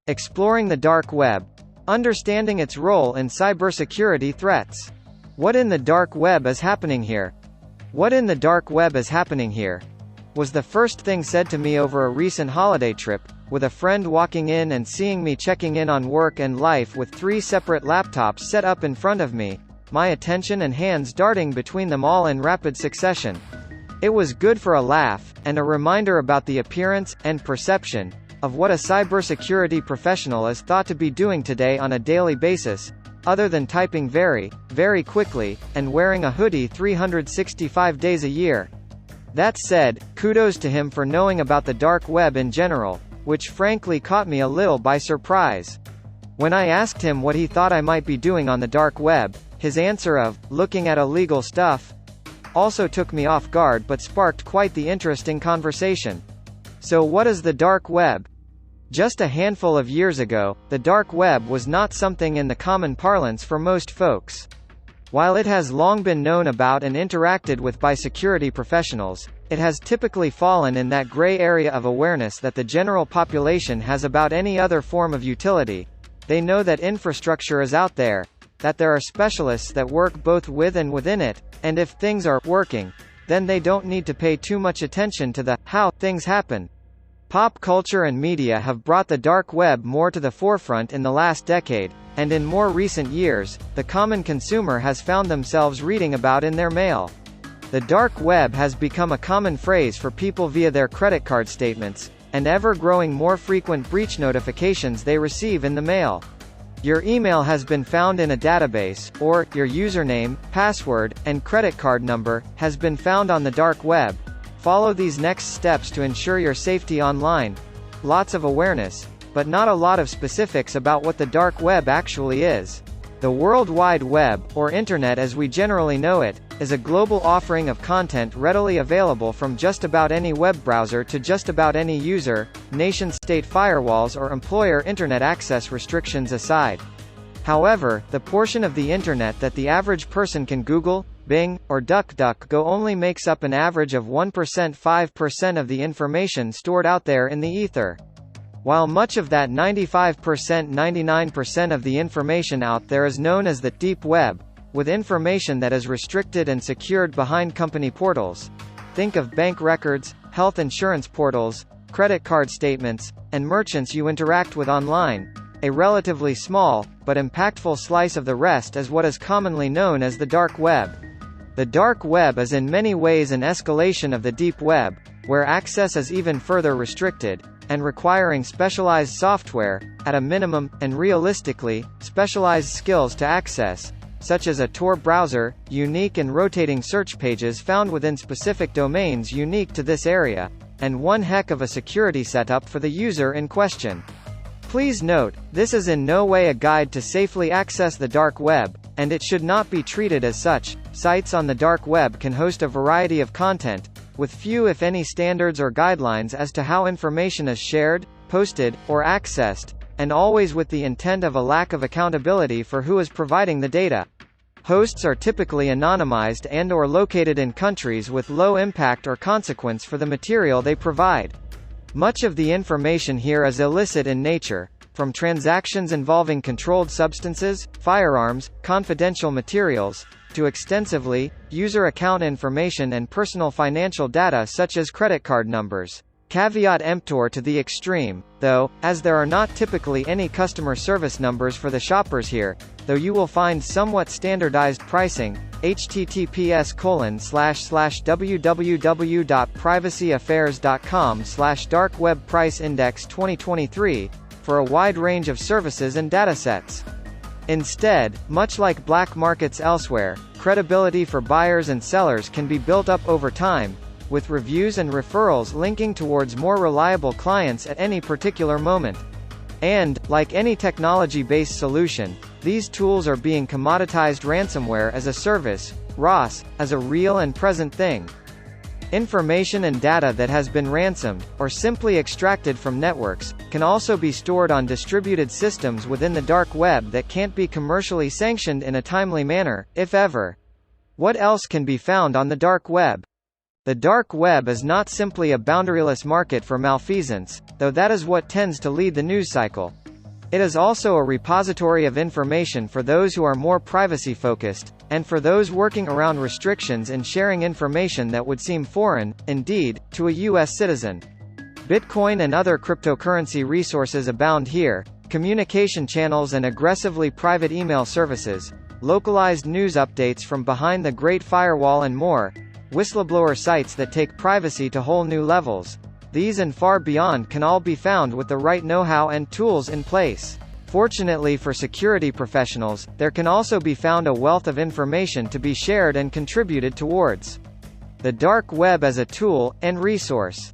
Exploring the dark web. Understanding its role in cybersecurity threats. What in the dark web is happening here? What in the dark web is happening here? Was the first thing said to me over a recent holiday trip, with a friend walking in and seeing me checking in on work and life with 3 separate laptops set up in front of me, my attention and hands darting between them all in rapid succession. It was good for a laugh, and a reminder about the appearance, and perception, of what a cybersecurity professional is thought to be doing today on a daily basis, other than typing very, very quickly, and wearing a hoodie 365 days a year. That said, kudos to him for knowing about the dark web in general, which frankly caught me a little by surprise. When I asked him what he thought I might be doing on the dark web, his answer of, looking at illegal stuff, also took me off guard but sparked quite the interesting conversation. So what is the dark web? Just a handful of years ago, the dark web was not something in the common parlance for most folks. While it has long been known about and interacted with by security professionals, it has typically fallen in that gray area of awareness that the general population has about any other form of utility. They know that infrastructure is out there, that there are specialists that work both with and within it, and if things are working, then they don't need to pay too much attention to the how things happen. Pop culture and media have brought the dark web more to the forefront in the last decade, and in more recent years, the common consumer has found themselves reading about in their mail. The dark web has become a common phrase for people via their credit card statements, and ever-growing more frequent breach notifications they receive in the mail. Your email has been found in a database, or, your username, password, and credit card number, has been found on the dark web. Follow these next steps to ensure your safety online. Lots of awareness, but not a lot of specifics about what the dark web actually is. The World Wide Web, or Internet as we generally know it, is a global offering of content readily available from just about any web browser to just about any user, nation-state firewalls or employer Internet access restrictions aside. However, the portion of the Internet that the average person can Google, Bing, or DuckDuckGo only makes up an average of 1%–5% of the information stored out there in the ether. While much of that 95%–99% of the information out there is known as the deep web, with information that is restricted and secured behind company portals. Think of bank records, health insurance portals, credit card statements, and merchants you interact with online. A relatively small, but impactful slice of the rest is what is commonly known as the dark web. The dark web is in many ways an escalation of the deep web, where access is even further restricted, and requiring specialized software, at a minimum, and realistically, specialized skills to access, such as a Tor browser, unique and rotating search pages found within specific domains unique to this area, and one heck of a security setup for the user in question. Please note, this is in no way a guide to safely access the dark web, and it should not be treated as such. Sites on the dark web can host a variety of content, with few if any standards or guidelines as to how information is shared, posted, or accessed, and always with the intent of a lack of accountability for who is providing the data. Hosts are typically anonymized and/or located in countries with low impact or consequence for the material they provide. Much of the information here is illicit in nature, from transactions involving controlled substances, firearms, confidential materials, to extensively, user account information and personal financial data such as credit card numbers. Caveat emptor to the extreme, though, as there are not typically any customer service numbers for the shoppers here, though you will find somewhat standardized pricing. https://www.privacyaffairs.com/darkwebpriceindex 2023, for a wide range of services and datasets. Instead, much like black markets elsewhere, credibility for buyers and sellers can be built up over time, with reviews and referrals linking towards more reliable clients at any particular moment. And, like any technology-based solution, these tools are being commoditized. Ransomware as a service, RaaS, as a real and present thing. Information and data that has been ransomed, or simply extracted from networks, can also be stored on distributed systems within the dark web that can't be commercially sanctioned in a timely manner, if ever. What else can be found on the dark web? The dark web is not simply a boundaryless market for malfeasance, though that is what tends to lead the news cycle. It is also a repository of information for those who are more privacy-focused, and for those working around restrictions in sharing information that would seem foreign, indeed, to a U.S. citizen. Bitcoin and other cryptocurrency resources abound here, communication channels and aggressively private email services, localized news updates from behind the Great Firewall and more, whistleblower sites that take privacy to whole new levels. These and far beyond can all be found with the right know-how and tools in place. Fortunately for security professionals, there can also be found a wealth of information to be shared and contributed towards the dark web as a tool and resource.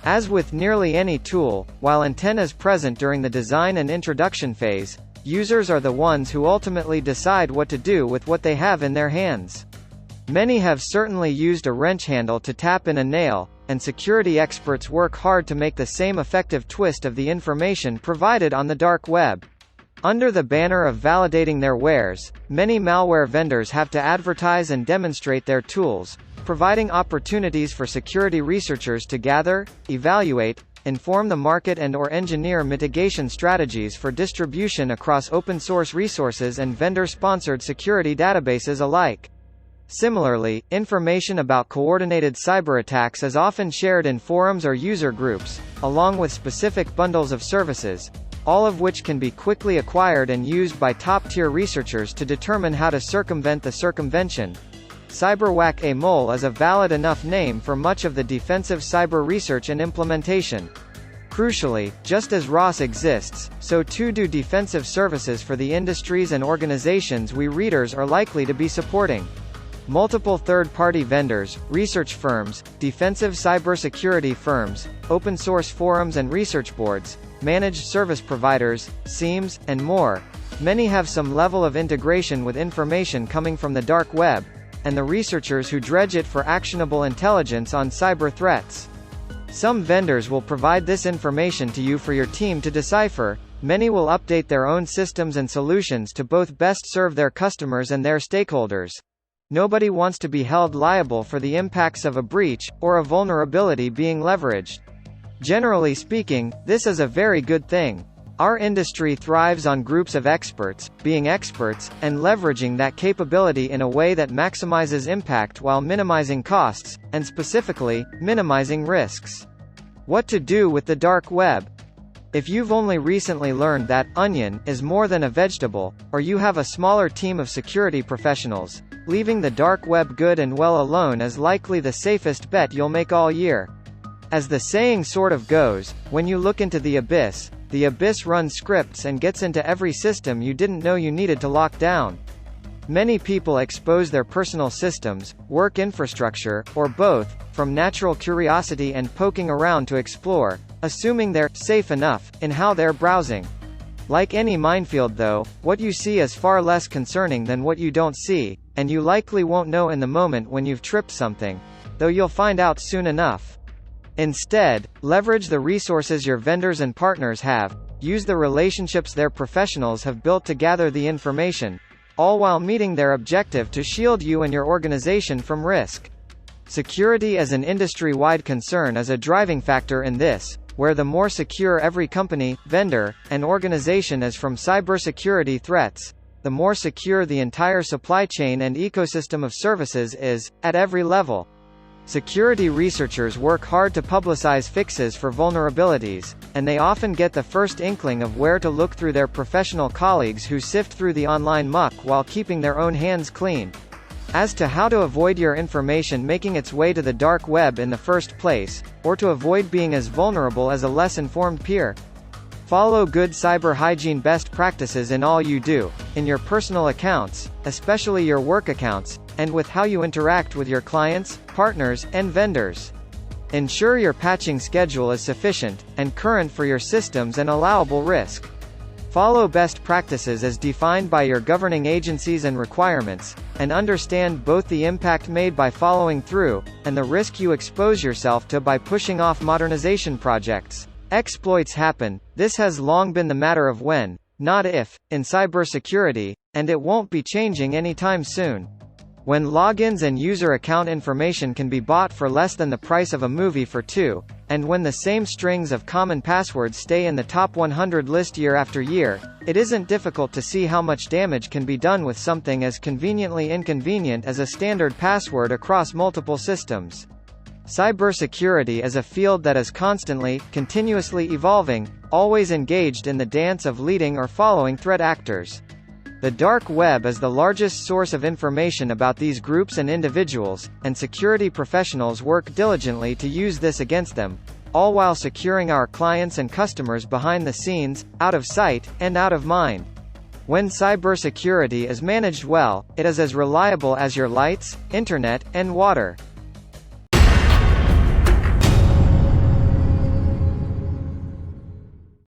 As with nearly any tool, while intent is present during the design and introduction phase, users are the ones who ultimately decide what to do with what they have in their hands. Many have certainly used a wrench handle to tap in a nail, and security experts work hard to make the same effective twist of the information provided on the dark web. Under the banner of validating their wares, many malware vendors have to advertise and demonstrate their tools, providing opportunities for security researchers to gather, evaluate, inform the market and/or engineer mitigation strategies for distribution across open-source resources and vendor-sponsored security databases alike. Similarly, information about coordinated cyberattacks is often shared in forums or user groups, along with specific bundles of services, all of which can be quickly acquired and used by top-tier researchers to determine how to circumvent the circumvention. CyberWhack-a-Mole is a valid enough name for much of the defensive cyber research and implementation. Crucially, just as ROS exists, so too do defensive services for the industries and organizations we readers are likely to be supporting. Multiple third-party vendors, research firms, defensive cybersecurity firms, open-source forums and research boards, managed service providers, SIEMs, and more. Many have some level of integration with information coming from the dark web, and the researchers who dredge it for actionable intelligence on cyber threats. Some vendors will provide this information to you for your team to decipher. Many will update their own systems and solutions to both best serve their customers and their stakeholders. Nobody wants to be held liable for the impacts of a breach, or a vulnerability being leveraged. Generally speaking, this is a very good thing. Our industry thrives on groups of experts, being experts, and leveraging that capability in a way that maximizes impact while minimizing costs, and specifically, minimizing risks. What to do with the dark web? If you've only recently learned that onion is more than a vegetable, or you have a smaller team of security professionals, leaving the dark web good and well alone is likely the safest bet you'll make all year. As the saying sort of goes, when you look into the abyss runs scripts and gets into every system you didn't know you needed to lock down. Many people expose their personal systems, work infrastructure, or both, from natural curiosity and poking around to explore, assuming they're safe enough in how they're browsing. Like any minefield though, what you see is far less concerning than what you don't see, and you likely won't know in the moment when you've tripped something, though you'll find out soon enough. Instead, leverage the resources your vendors and partners have, use the relationships their professionals have built to gather the information, all while meeting their objective to shield you and your organization from risk. Security as an industry-wide concern is a driving factor in this, where the more secure every company, vendor, and organization is from cybersecurity threats, the more secure the entire supply chain and ecosystem of services is, at every level. Security researchers work hard to publicize fixes for vulnerabilities, and they often get the first inkling of where to look through their professional colleagues who sift through the online muck while keeping their own hands clean. As to how to avoid your information making its way to the dark web in the first place, or to avoid being as vulnerable as a less informed peer, follow good cyber hygiene best practices in all you do, in your personal accounts, especially your work accounts, and with how you interact with your clients, partners, and vendors. Ensure your patching schedule is sufficient and current for your systems and allowable risk. Follow best practices as defined by your governing agencies and requirements, and understand both the impact made by following through, and the risk you expose yourself to by pushing off modernization projects. Exploits happen. This has long been the matter of when, not if, in cybersecurity, and it won't be changing anytime soon. When logins and user account information can be bought for less than the price of a movie for two, and when the same strings of common passwords stay in the top 100 list year after year, it isn't difficult to see how much damage can be done with something as conveniently inconvenient as a standard password across multiple systems. Cybersecurity is a field that is constantly, continuously evolving, always engaged in the dance of leading or following threat actors. The dark web is the largest source of information about these groups and individuals, and security professionals work diligently to use this against them, all while securing our clients and customers behind the scenes, out of sight, and out of mind. When cybersecurity is managed well, it is as reliable as your lights, internet, and water.